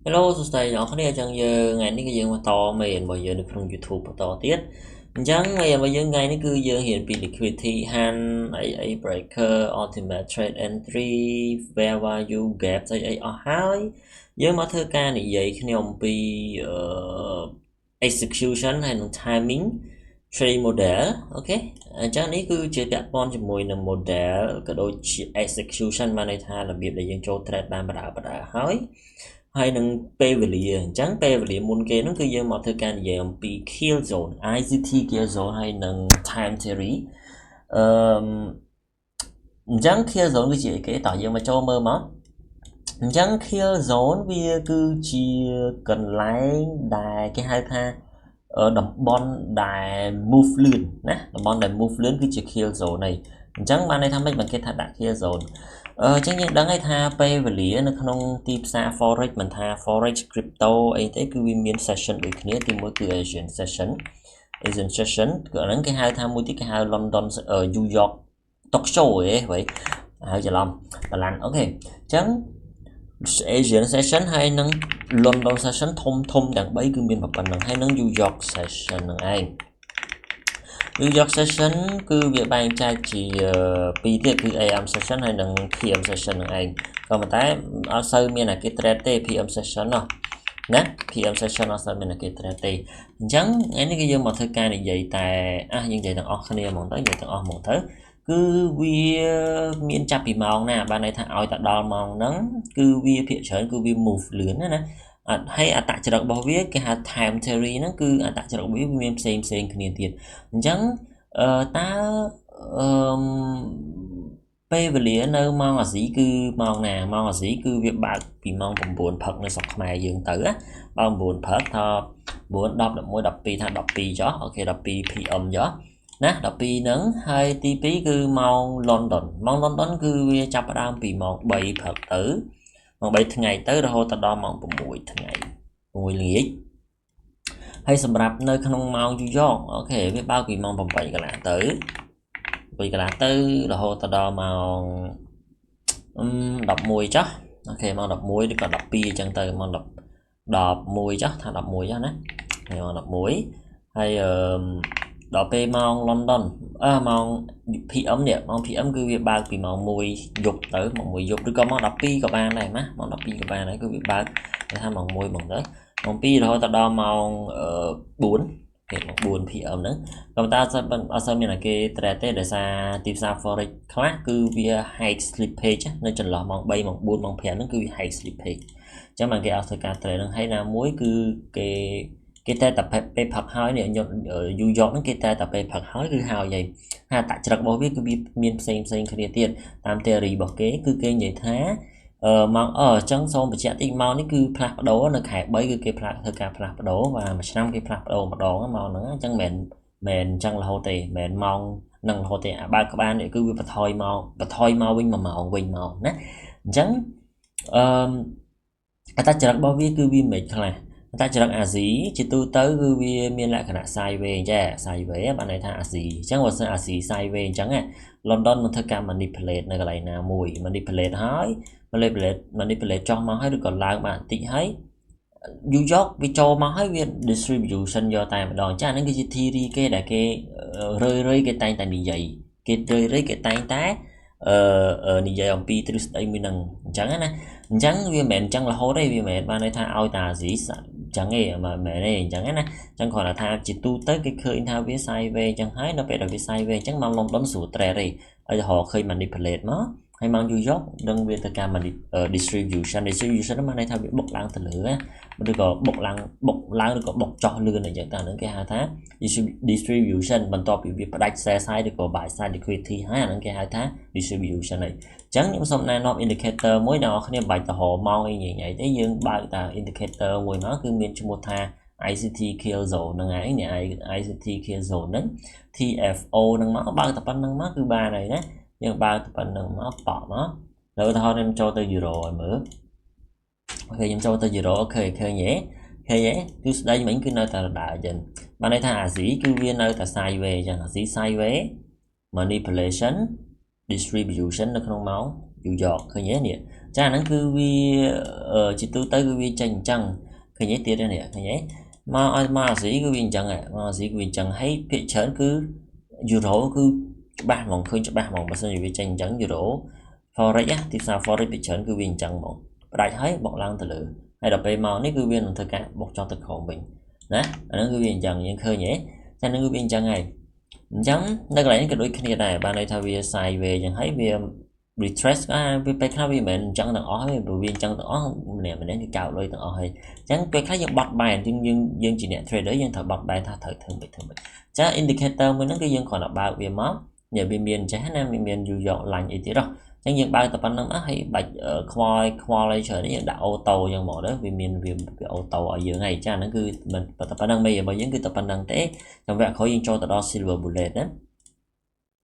Hello សួស្តីអ្នកនរអញ្ចឹងយើងថ្ងៃនេះគឺយើងមកតមេរៀនរបស់យើងនៅក្នុង YouTube បន្តទៀតអញ្ចឹងមេរៀនរបស់យើងថ្ងៃនេះគឺយើងរៀនពី liquidity hand អី breaker ultimate trade entry fair value gap អីអស់ហើយយើងមកធ្វើការនិយាយគ្នាអំពីexecution ហើយនិង timing trade model អូខេអញ្ចឹងនេះគឺជាពាក់ព័ន្ធជាមួយនឹង model ក៏ដូចជា execution បានន័យថារបៀបដែលយើងចូល trade បានបដាហើយនឹងពេលវេលាអញ្ចឹងពេលវេលាមុនគេហ្នឹងគឺយើងមកធ្វើការនិយាយអំពី kill zone ICT kill zone ហើយនឹង time theory អឺអញ្ចឹង kill zone គឺជាអីគេតោះយើងមកចូលមើលមកអញ្ចឹង kill zone វាគឺជាកន្លែងដែលគេហៅថាតំបន់ដែល move លឿនណាតំបន់ដែល move លឿនគឺជា kill zone ហើយអញ្ចឹងបានន័យថាម៉េចបានគេថាដាក់ kill zone អញ្ចឹងយើងដឹងហើយថាពេលវេលានៅក្នុងទីផ្សារ forex មិនថា forex crypto អីទេគឺវាមាន session ដូចគ្នាទីមួយគឺ Asian session គឺអាហ្នឹងគេហៅថាមួយទៀតគេហៅ London New York Tokyo ហ៎vậy ហើយច្រឡំបាឡាន់អូខេអញ្ចឹង Asian session ហើយនឹង London session ធំទាំង3គឺមានប៉ុណ្្នឹងហើយនឹង New York session ហ្នឹងឯង New York session គឺវាបែងចែកជាពីរទៀតគឺ AM session ហើយនិង PM session ហ្នឹងឯងក៏ប៉ុន្តែអត់សូវមានអាគេ trade ទេ PM session ណោះណា PM session អត់សូវមានអាគេ trade ទេអញ្ចឹងថ្ងៃនេះគឺយើងមកធ្វើការនិយាយតែយើងនិយាយទាំងអស់គ្នាហ្មងទៅនិយាយទាំងអស់ហ្មងទៅគឺវាមានចាប់ពីម៉ោងណាបានន័យថាឲ្យតែដល់ម៉ោងហ្នឹងគឺវាភាគច្រើនគឺវា move លឿនណាហើយអត្តចរិតរបស់វាគេហៅ time theory ហ្នឹងគឺអត្តចរិតវាមានផ្សេងគ្នាទៀតអញ្ចឹងតើពេលវេលានៅម៉ោងអាស៊ីគឺម៉ោងណាម៉ោងអាស៊ីគឺវាបើកពីម៉ោង9ព្រឹកនៅស្រុកខ្មែរយើងទៅណាបើ9ព្រឹកថា9 10 11 12ថា12ចុះអូខេ12 PM ចុះណា12ហ្នឹងហើយទី2គឺម៉ោង London គឺវាចាប់ផ្ដើមពីម៉ោង3ព្រឹកទៅម៉ោង3ថ្ងៃទៅរហូតដល់ម៉ោង6ថ្ងៃ6ល្ងាចហើយសម្រាប់នៅក្នុងម៉ោង New York អូខេវាបើកពីម៉ោង8កន្លះទៅ8កន្លះទៅរហូតដល់ម៉ោង11ចុះអូខេម៉ោង11ឬក៏12អញ្ចឹងទៅម៉ោង11ចុះថា11ចុះណាម៉ោង11ហើយដល់ពេលម៉ោង London ម៉ោង PM នេះម៉ោង PM គឺវាបើកពីម៉ោង1យប់ទៅម៉ោង1យប់ឬក៏ម៉ោង12ក៏បានដែរណាម៉ោង12ក៏បានដែរគឺវាបើកគេថាម៉ោង1ហ្មងទៅម៉ោង2រហូតដល់ម៉ោង4គេម៉ោង4 PM ហ្នឹងក៏ប៉ុន្តែអត់សូវមានអាគេ trade ទេដោយសារទីផ្សារ forex ខ្លះគឺវា high slippage នៅចន្លោះម៉ោង3ម៉ោង4ម៉ោង5ហ្នឹងគឺវា high slippage អញ្ចឹងបានគេអត់ធ្វើការ trade ហ្នឹងហើយណាមួយគឺគេតែពេលផឹកហើយនេះយូយ៉កហ្នឹងគេតែពេលផឹកហើយគឺហើយហើយអត្តចរិតរបស់វាគឺវាមានផ្សេងគ្នាទៀតតាម theory របស់គេគឺគេនិយាយថាម៉ោងអញ្ចឹងសូមបញ្ជាក់តិចម៉ោងនេះគឺផ្លាស់ប្ដូរនៅខែ3គឺគេធ្វើការផ្លាស់ប្ដូរvàមួយឆ្នាំគេផ្លាស់ប្ដូរម្ដងម៉ោងហ្នឹងអញ្ចឹងមិនអញ្ចឹងរហូតទេមិនម៉ោងនឹងរហូតទេបើក្បាលនេះគឺវាបន្ថយមកវិញ1ម៉ោងវិញមកណាអញ្ចឹងអត្តចរិតរបស់វាគឺវាមិនខ្លះអត្តចរិតអាស៊ីជាទូទៅគឺវាមានលក្ខណៈ sideways ចា sideways បានន័យថាអាស៊ីអញ្ចឹងបើសិនអាស៊ី sideways អញ្ចឹង London នឹងធ្វើការ manipulate នៅកន្លែងណាមួយ manipulate ហើយ manipulate ចុះមកហើយឬក៏ឡើងបានបន្តិចហើយNew York វាចូលមកហើយវា distribution យកតែម្ដងចាហ្នឹងគឺជា theory គេដែលគេរឿយគេតែងតែនិយាយគេរឿយគេតែងតែនិយាយអំពីទ្រឹស្ដីមួយនឹងអញ្ចឹងណាអញ្ចឹងវាមិនមែនអញ្ចឹងរហូតទេវាមិនមែនបានន័យថាឲ្យតាអាស៊ីអញ្ចឹងទេមិនមែនទេអញ្ចឹងណាអញ្ចឹងគ្រាន់តែថាជាទូទៅគេឃើញថាវា sideways អញ្ចឹងហើយនៅពេលដែលវា sideways អញ្ចឹងមក London ស្រួល trade ទេហើយរហឃើញ manipulate មកហើយមក New York នឹងវាទៅការ distribution ហ្នឹងបានន័យថាវាបុកឡើងទៅលើណាឬក៏បុកឡើងឬក៏បុកចុះលឿនអញ្ចឹងតែហ្នឹងគេហៅថា distribution បន្ទាប់ពីវាផ្ដាច់ sell side ឬក៏ buy side liquidity ហើយអាហ្នឹងគេហៅថា distribution ហើយអញ្ចឹងខ្ញុំសូមណែនាំ indicator មួយដល់អ្នកគ្នាមិនបាច់ទៅរកម៉ោងអីញ៉ៃទេយើងបើកតា indicator មួយមកគឺមានឈ្មោះថា ICT kill zone ហ្នឹងហើយនេះ ICT kill zone ហ្នឹង TFO ហ្នឹងមកបើកតែប៉ុណ្្នឹងមកគឺបានហើយណាយើងបើកតែប៉ុណ្្នឹងមកបកមកលើឧទាហរណ៍ខ្ញុំចូលទៅ euro ឲ្យមើលអូខេខ្ញុំចូលទៅ euro អូខេឃើញទេគឺស្ដីមិញគឺនៅតែដដែលអញ្ចឹងបានន័យថាអាស៊ីគឺវានៅតែ sideways អញ្ចឹងអាស៊ី sideways manipulation distribution នៅក្នុងម៉ោង New York ឃើញទេនេះអញ្ ចាហ្នឹងគឺវាជាទូទៅគឺវាចេញអញ្ចឹងឃើញទេទៀតនេះឃើញទេមកឲ្យមកអាស៊ីគឺវាអញ្ចឹងមកអាស៊ីគឺវាអញ្ចឹងហើយភាគច្រើនគឺ euro គឺច្បាស់ហ្មងឃើញច្បាស់ហ្មងបើសិនជាវាចេញអញ្ចឹង euro forex ទីផ្សារ forex ភាគច្រើនគឺវាអញ្ចឹងហ្មងផ្ដាច់ហើយបកឡើងទៅលើហើយដល់ពេលមកនេះគឺវានឹងធ្វើការបោកចោលទៅក្រោមវិញណាអាហ្នឹងគឺវាអញ្ចឹងយើងឃើញទេតែហ្នឹងគឺវាអញ្ចឹងហើយអញ្ចឹងនៅកន្លែងនេះក៏ដូចគ្នាដែរបានន័យថាវា sideways អញ្ចឹងហើយវា retrace វាពេលខ្លះវាមិនមែនអញ្ចឹងទាំងអស់ទេព្រោះវាអញ្ចឹងទាំងអស់ម្នាក់គឺកោតលុយទាំងអស់ហើយអញ្ចឹងពេលខ្លះយើងបត់បែនយើងជាអ្នក trader យើងត្រូវបត់បែនថាត្រូវធ្វើមិនចា indicator មួយហ្នឹងគឺយើងគ្រាន់តែបើកវាមកនិយាយវាមានចេះណាវាមានយូរយកឡាញ់អីទៀតហ៎អញ្ចឹងយើងបើកតែប៉ុណ្្នឹងមកហើយបាច់ខ្វល់អីច្រើនយើងដាក់អូតូអញ្ចឹងមកទៅវាមានវាអូតូឲ្យយើងហើយចាហ្នឹងគឺមិនតែប៉ុណ្្នឹងមេរបស់យើងគឺតែប៉ុណ្្នឹងទេចាំវគ្គក្រោយយើងចូលទៅដល់ silver bullet ណា